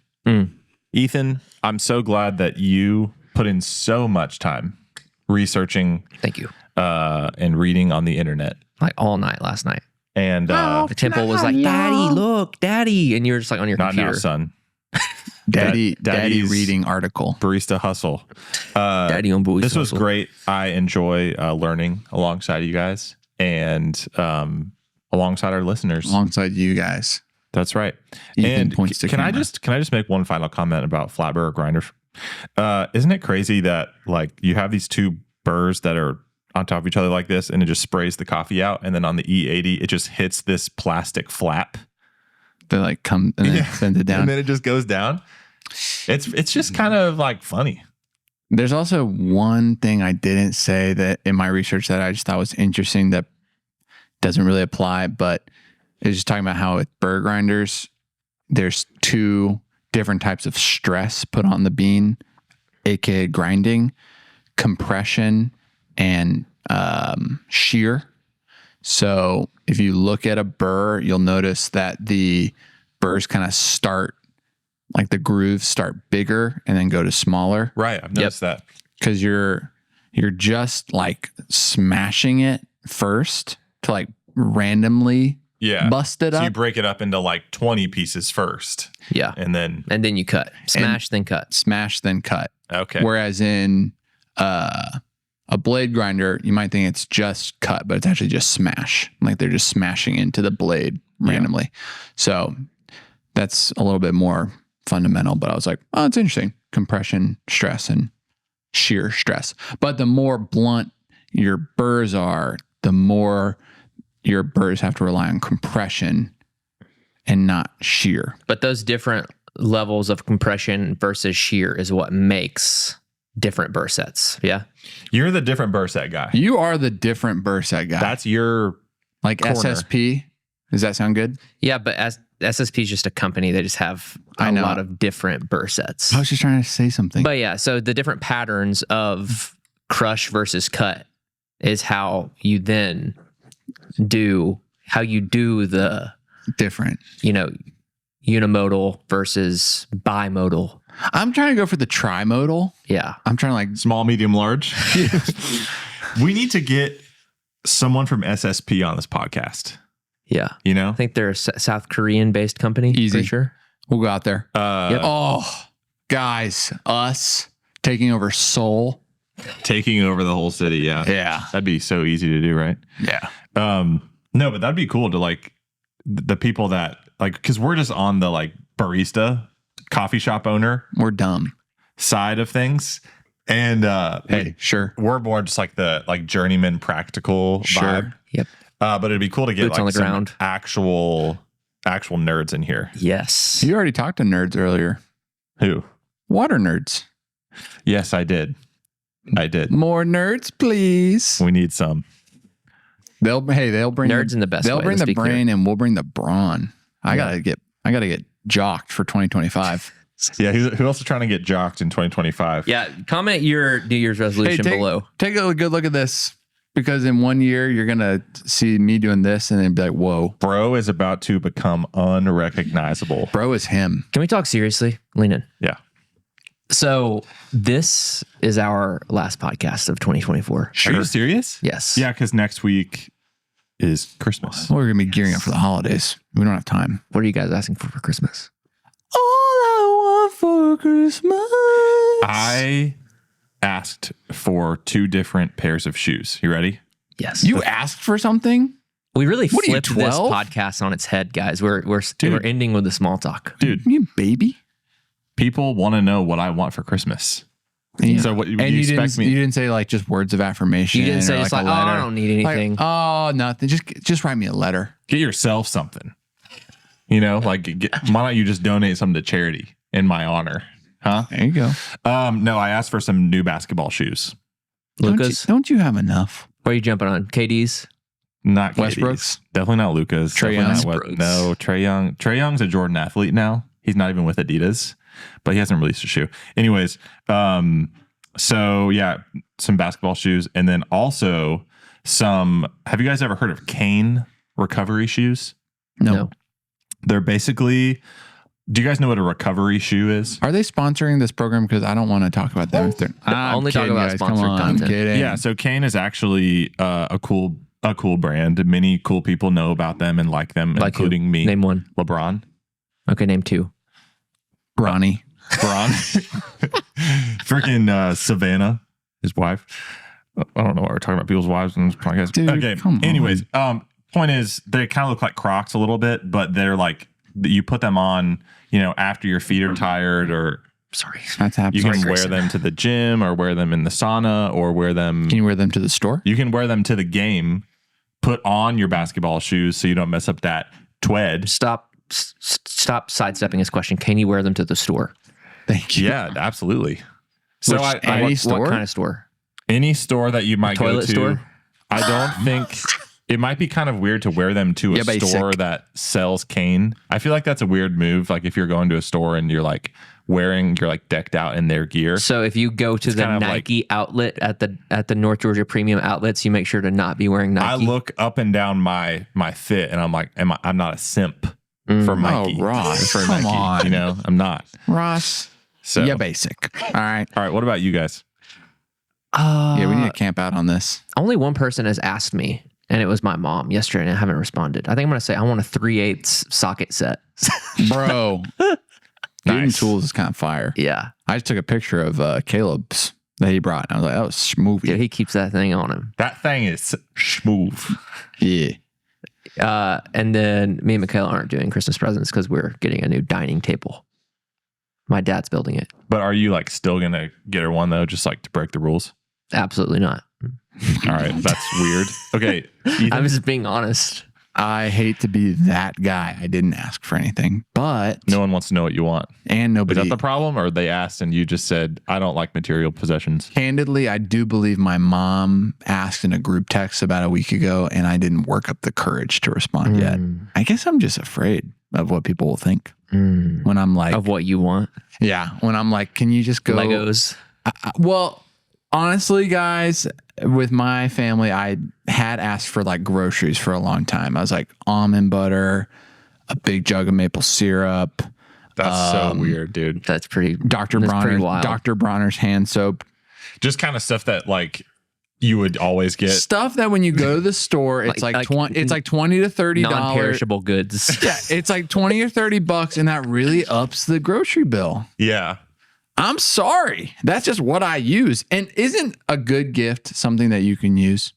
Ethan, I'm so glad that you put in so much time researching. Thank you. And reading on the internet, like all night last night. And the temple was like, "Daddy, look, Daddy," and you were just like on your computer. Not now, son. Daddy reading article. Barista hustle. Daddy on barista. This was great. I enjoy learning alongside you guys and alongside our listeners. Alongside you guys. That's right. Ethan and points to can I camera. just make one final comment about flat burr grinders? Isn't it crazy that like you have these two burrs that are on top of each other like this, and it just sprays the coffee out, and then on the E80 it just hits this plastic flap. They like come and then send it down. And then it just goes down. It's just kind of like funny. There's also one thing I didn't say that in my research that I just thought was interesting that doesn't really apply, but it's just talking about how with burr grinders, there's two different types of stress put on the bean, aka grinding, compression, and shear. So if you look at a burr, you'll notice that the burrs kind of start like the grooves start bigger and then go to smaller. Right. I've noticed that. Because you're just like smashing it first to like randomly bust it So up. you break it up into like 20 pieces first. Yeah. And then you cut. Smash, then cut. Smash, then cut. okay. Whereas in a blade grinder, you might think it's just cut, but it's actually just smash. Like they're just smashing into the blade randomly. So that's a little bit more fundamental, but I was like, oh, it's interesting. Compression, stress, and shear stress. But the more blunt your burrs are, the more your burrs have to rely on compression and not shear. But those different levels of compression versus shear is what makes different burr sets. Yeah. You're the different burr set guy. You are the different burr set guy. That's your like corner. SSP. Does that sound good? Yeah, but as SSP is just a company. They just have a lot of different burr sets. I was just trying to say something. But yeah, so the different patterns of crush versus cut is how you then do the different. unimodal versus bimodal. I'm trying to go for the trimodal. Yeah. I'm trying to like small, medium, large. We need to get someone from SSP on this podcast. Yeah. I think they're a South Korean based company. Easy. Pretty sure. We'll go out there. Yep. Oh, guys, us taking over Seoul. Taking over the whole city. Yeah. Yeah. That'd be so easy to do, right? Yeah. No, but that'd be cool to like the people that like, because we're just on the like barista coffee shop owner We're dumb. side of things. And Hey, sure. we're more just like the like journeyman practical vibe. Yep. But it'd be cool to get Boots like on the some ground. actual nerds in here. Yes. You already talked to nerds earlier. Who? Water nerds. Yes, I did. More nerds, please. We need some. They'll bring Nerds in the best They'll way, bring let's the be clear. brain and we'll bring the brawn. I gotta get jocked for 2025. Yeah, who else is trying to get jocked in 2025? Yeah. Comment your New Year's resolution below. Take a good look at this, because in 1 year you're gonna see me doing this and then be like, whoa, Bro is about to become unrecognizable. bro is him. Can we talk seriously? Lean in. Yeah. So this is our last podcast of 2024. Are you serious? Yes. Yeah, because next week is Christmas. We're gonna be gearing up for the holidays. We don't have time. What are you guys asking for Christmas? All I want for Christmas. I asked for 2 different pairs of shoes. You ready? Yes. You asked for something? We really What are you, flipped this 12? podcast on its head, guys. We're ending with the small talk. Dude, You baby. people want to know what I want for Christmas. Yeah. So what you And you expect didn't, you didn't say like just words of affirmation. You didn't say or it's like like, a oh, letter. I don't need anything. Like, oh, nothing. Just write me a letter. Get yourself something. Like why don't you just donate something to charity in my honor? Huh? There you go. No, I asked for some new basketball shoes. Lucas, Don't you have enough? what are you jumping on? KD's? Not Westbrook's? KD's. Definitely not Luca's. Trae Definitely not Young's? No, Trae Young. Trae Young's a Jordan athlete now. He's not even with Adidas, but he hasn't released a shoe. Anyways, so yeah, some basketball shoes, and then also some. Have you guys ever heard of Kane recovery shoes? No. They're basically. Do you guys know what a recovery shoe is? Are they sponsoring this program? Because I don't want to talk about them. If they're, I'm Only talk kidding, about guys. sponsored Come on, content. I'm kidding. Yeah, so Kane is actually a cool brand. Many cool people know about them and like them, Like who? including me. Name one. LeBron. Okay, name 2. Bronny. Freaking Savannah, his wife. I don't know why we're talking about people's wives in this podcast. Dude, okay. come on. Anyways, point is they kind of look like Crocs a little bit, but they're like you put them on, after your feet are tired, or Sorry. That's happening. you can wear them to the gym, or wear them in the sauna, or wear them. Can you wear them to the store? You can wear them to the game. Put on your basketball shoes so you don't mess up that twed. Stop sidestepping his question. Can you wear them to the store? Thank you. Yeah, absolutely. So Which- any store? What kind of store? any store that you might go Toilet to, store? I don't think it might be kind of weird to wear them to a Yeah, basic. store that sells cane. I feel like that's a weird move. Like if you're going to a store and you're like you're like decked out in their gear. So if you go to the kind of Nike outlet at the North Georgia Premium Outlets, you make sure to not be wearing Nike. I look up and down my fit and I'm like, I'm not a simp. for Mikey. Oh, Ross, For come Mikey. on. You know, I'm not. Ross. So Yeah, basic. All right. All right. What about you guys? Yeah, we need to camp out on this. Only one person has asked me, and it was my mom yesterday, and I haven't responded. I think I'm going to say I want a 3/8 socket set. Bro. Getting Nice. tools is kind of fire. Yeah. I just took a picture of Caleb's that he brought. And I was like, that was smooth. Dude, he keeps that thing on him. That thing is smooth. Yeah. And then me and Michaela aren't doing Christmas presents because we're getting a new dining table. My dad's building it. But are you like still going to get her one though, just like to break the rules? Absolutely not. All right. That's weird. Okay. Ethan? I'm just being honest. I hate to be that guy. I didn't ask for anything, but No one wants to know what you want. and Is nobody. that the problem? Or they asked and you just said, I don't like material possessions? Candidly, I do believe my mom asked in a group text about a week ago, and I didn't work up the courage to respond yet. I guess I'm just afraid of what people will think when I'm like, Of what you want. yeah, when I'm like, can you just go Legos. Well, honestly, guys, with my family, I had asked for like groceries for a long time. I was like almond butter, a big jug of maple syrup, That's so weird, dude. That's pretty. Dr. That's pretty Bronner's, wild. Dr. Bronner's hand soap. Just kind of stuff that like you would always get. Stuff that when you go to the store, it's like, 20, it's like $20 to $30. Non-perishable goods. Yeah, it's like 20 or $30, and that really ups the grocery bill. Yeah. I'm sorry. That's just what I use. And isn't a good gift something that you can use?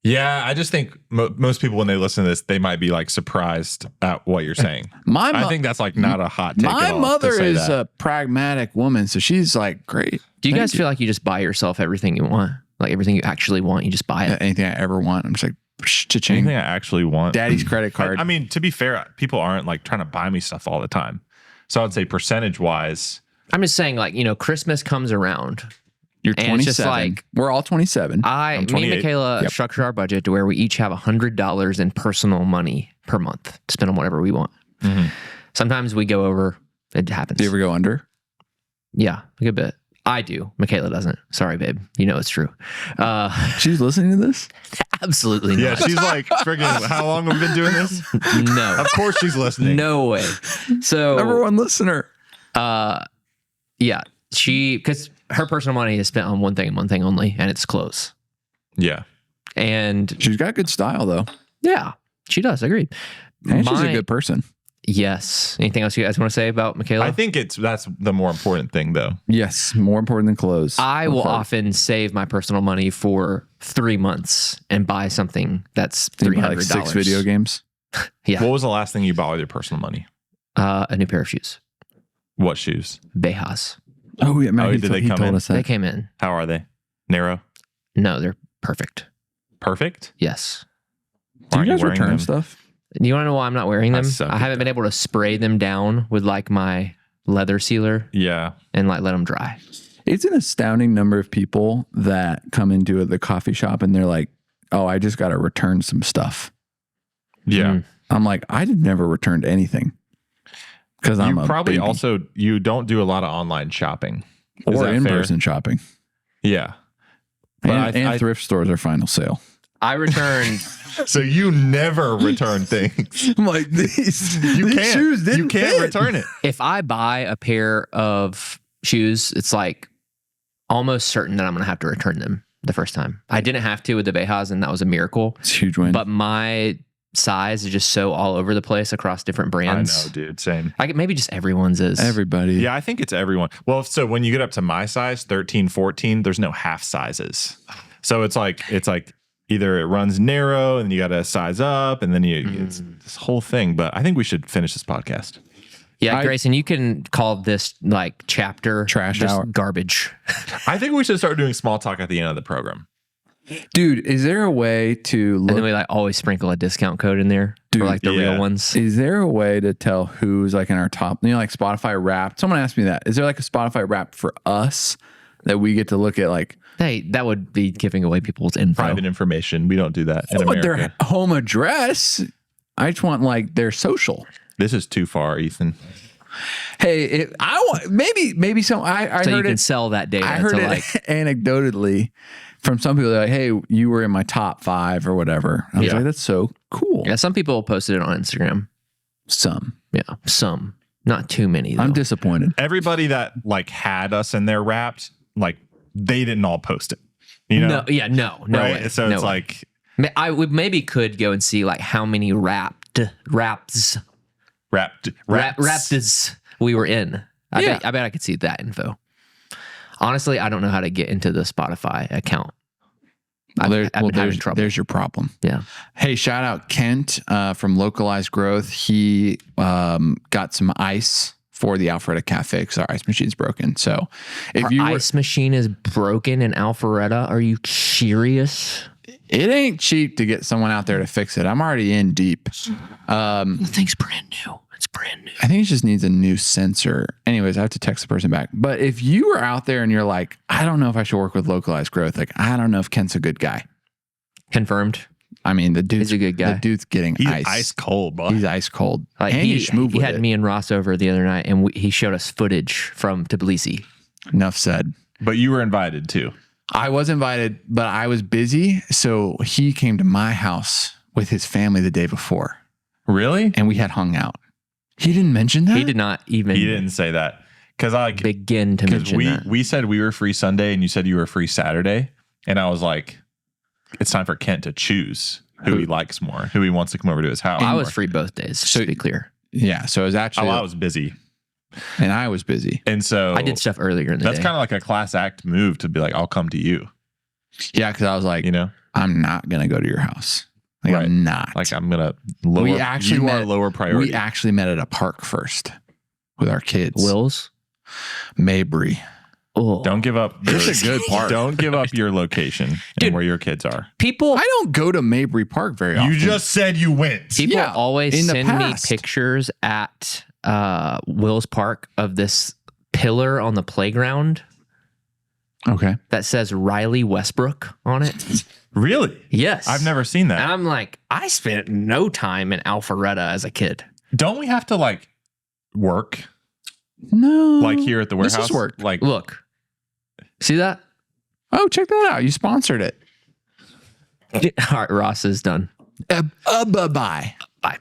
Yeah. I just think most people, when they listen to this, they might be like surprised at what you're saying. I think that's like not a hot take. My at all mother to say is that. a pragmatic woman, so she's like, great. Do you Thank guys feel like you just buy yourself everything you want? Like everything you actually want, you just buy it? Anything I ever want, I'm just like, cha-ching. Anything I actually want. Daddy's credit card. I mean, to be fair, people aren't like trying to buy me stuff all the time. So I'd say percentage wise, I'm just saying, like, Christmas comes around. You're and 27. it's just like- We're all 27. Me and 28. Michaela structure our budget to where we each have $100 in personal money per month to spend on whatever we want. Sometimes we go over. It happens. Do you ever go under? Yeah, a good bit. I do. Michaela doesn't. Sorry, babe. You know it's true. She's listening to this? Absolutely not. yeah, she's like, friggin', how long have we been doing this? No. Of course she's listening. No way. So Number one listener. yeah, because her personal money is spent on one thing and one thing only, and it's clothes. Yeah. And She's got good style, though. yeah, she does. Agreed. And she's a good person. Yes. Anything else you guys want to say about Michaela? I think that's the more important thing though. Yes, more important than clothes. I will Okay. often save my personal money for 3 months and buy something that's You buy, $300. like 6 video games. Yeah. What was the last thing you bought with your personal money? A new pair of shoes. What shoes? Bejas. Oh, yeah. Man, Oh, he did they come told in? us They that. came in. How are they? Narrow? No, they're perfect. Perfect? Yes. Why Do aren't you guys wearing return them? stuff? Do you want to know why I'm not wearing I them? suck I at haven't been able to spray them down with like my leather sealer Yeah. and like let them dry. It's an astounding number of people that come into the coffee shop and they're like, oh, I just got to return some stuff. Yeah. Mm. I'm like, I've never returned anything. Because I'm You a probably baby. also, you don't do a lot of online shopping. Is or that in-person shopping. Yeah. But And I- thrift stores are final sale. I returned. So you never return things. I'm like, these You can't. shoes didn't You can't fit. return it. If I buy a pair of shoes, it's like almost certain that I'm going to have to return them the first time. I didn't have to with the Bejas, and that was a miracle. It's a huge win. But my size is just so all over the place across different brands. I know, dude. Same. Maybe just everyone's is. Everybody. Yeah, I think it's everyone. Well, so when you get up to my size, 13, 14, there's no half sizes. So it's like either it runs narrow and you got to size up and then it's this whole thing. But I think we should finish this podcast. Yeah, Grayson, you can call this like chapter Trash just hour. garbage. I think we should start doing small talk at the end of the program. Dude, is there a way to And then look? we like always sprinkle a discount code in there Dude, for like the yeah. real ones. Is there a way to tell who's like in our top, like Spotify Wrapped? Someone asked me that. Is there like a Spotify Wrapped for us that we get to look at like Hey, that would be giving away people's info. Private information. We don't do that in what America. their home address? I just want like their social. This is too far, Ethan. Hey, I want maybe some. I So you heard can it. sell that data I heard to it like anecdotally from some people. They're like, "Hey, you were in my top 5 or whatever." I was Yeah. like, "That's so cool." yeah, some people posted it on Instagram. Some. Yeah, some, not too many. Though. I'm disappointed. Everybody that like had us in their wrapped, like they didn't all post it. You know? No right? way. So no it's way. like we maybe could go and see like how many wraps we were in. I bet I could see that info. Honestly, I don't know how to get into the Spotify account. I've been having trouble. There's your problem. Yeah. Hey, shout out Kent from Localized Growth. He got some ice for the Alpharetta Cafe because our ice machine's broken. So if Our ice machine is broken in Alpharetta. Are you serious? it ain't cheap to get someone out there to fix it. I'm already in deep. The thing's brand new. It's brand new. I think it just needs a new sensor. Anyways, I have to text the person back. But if you are out there and you're like, I don't know if I should work with Localized Growth, like, I don't know if Kent's a good guy. Confirmed. I mean, the dude's He's a good guy. The dude's getting he's ice. ice cold, boy. He's ice cold. Like and he with had it. me and Ross over the other night, and he showed us footage from Tbilisi. Enough said. But you were invited too. I was invited, but I was busy. So he came to my house with his family the day before, Really? and we had hung out. He didn't mention that? He did not even He didn't say that because I like begin to mention that. we said we were free Sunday and you said you were free Saturday, and I was like, it's time for Kent to choose who he likes more, who he wants to come over to his house. I was free both days, just to be clear. Yeah. So it was actually, I was busy, and I was busy. and so I did stuff earlier in the That's day. kind of like a class act move to be like, I'll come to you. Yeah. Cause I was like, You know, I'm not going to go to your house. Like, Right. I'm not. like I'm gonna lower. We actually you are met- lower priority. We actually met at a park first with our kids. Wills. Mabry. Oh. Don't give up. It's a good park. Don't give up your location Dude. and where your kids are. People I don't go to Mabry Park very often. You just said you went. People Yeah, always in the send me past. pictures at Will's Park of this pillar on the playground Okay. that says Riley Westbrook on it. Really? Yes. I've never seen And that. I'm like, I spent no time in Alpharetta as a kid. Don't we have to like work No. like here at the This warehouse? is work. Like Look, see that? Oh, check that out. You sponsored it. All right, Ross is done. Bye-bye. Bye.